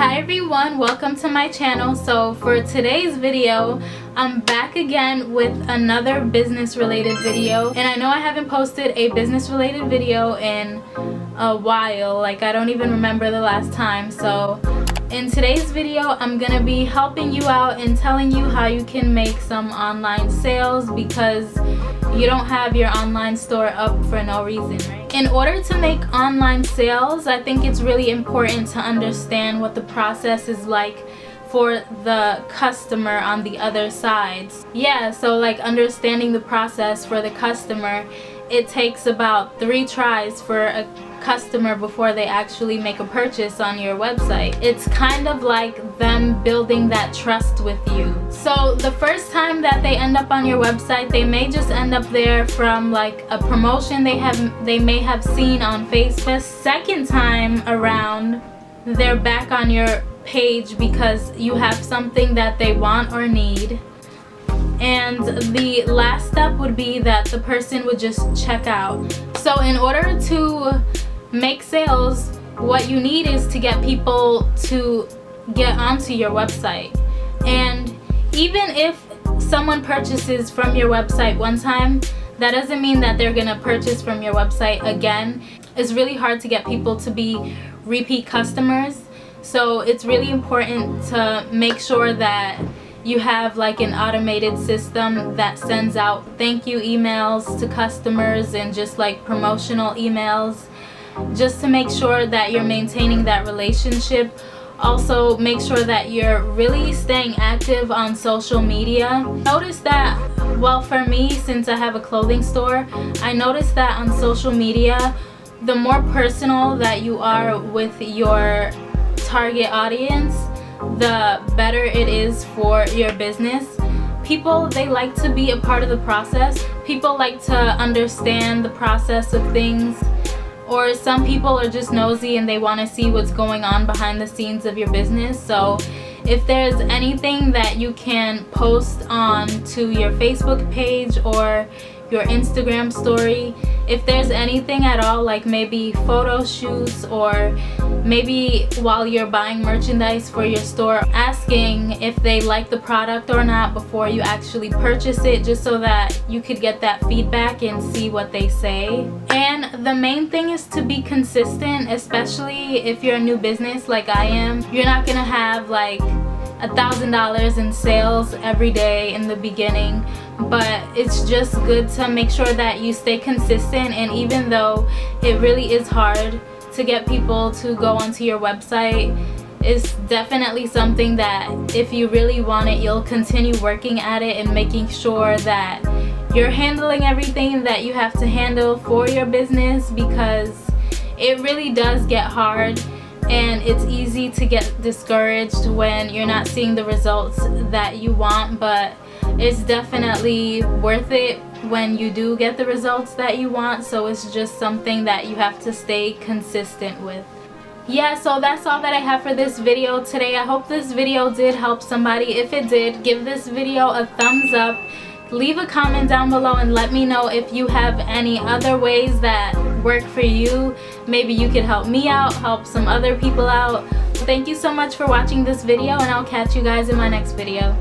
Hi everyone, welcome to my channel. So for today's video, I'm back again with another business related video, and I know I haven't posted a business related video in a while, like I don't even remember the last time. So in today's video, I'm gonna be helping you out and telling you how you can make some online sales because you don't have your online store up for no reason, right? In order to make online sales, I think it's really important to understand what the process is like for the customer on the other side. Yeah, so like understanding the process for the customer, it takes about 3 tries for a customer before they actually make a purchase on your website. It's kind of like them building that trust with you. So the first time that they end up on your website, they may just end up there from like a promotion they may have seen on Facebook. The second time around, they're back on your page because you have something that they want or need. And the last step would be that the person would just check out. So in order to make sales, what you need is to get people to get onto your website. And even if someone purchases from your website one time, that doesn't mean that they're gonna purchase from your website again. It's really hard to get people to be repeat customers. So it's really important to make sure that you have like an automated system that sends out thank you emails to customers and just like promotional emails, just to make sure that you're maintaining that relationship. Also make sure that you're really staying active on social media. Notice that, well, for me, since I have a clothing store, I noticed that on social media, the more personal that you are with your target audience, the better it is for your business. People, they like to be a part of the process. People like to understand the process of things. Or some people are just nosy and they want to see what's going on behind the scenes of your business. So if there's anything that you can post on to your Facebook page or your Instagram story, if there's anything at all, like maybe photo shoots or maybe while you're buying merchandise for your store, asking if they like the product or not before you actually purchase it, just so that you could get that feedback and see what they say. And the main thing is to be consistent, especially if you're a new business like I am. You're not gonna have like $1,000 in sales every day in the beginning, but it's just good to make sure that you stay consistent. And even though it really is hard to get people to go onto your website, it's definitely something that if you really want it, you'll continue working at it and making sure that you're handling everything that you have to handle for your business, because it really does get hard and it's easy to get discouraged when you're not seeing the results that you want. But it's definitely worth it when you do get the results that you want. So it's just something that you have to stay consistent with. Yeah, so that's all that I have for this video today. I hope this video did help somebody. If it did, give this video a thumbs up. Leave a comment down below and let me know if you have any other ways that work for you. Maybe you could help me out, help some other people out. Thank you so much for watching this video, and I'll catch you guys in my next video.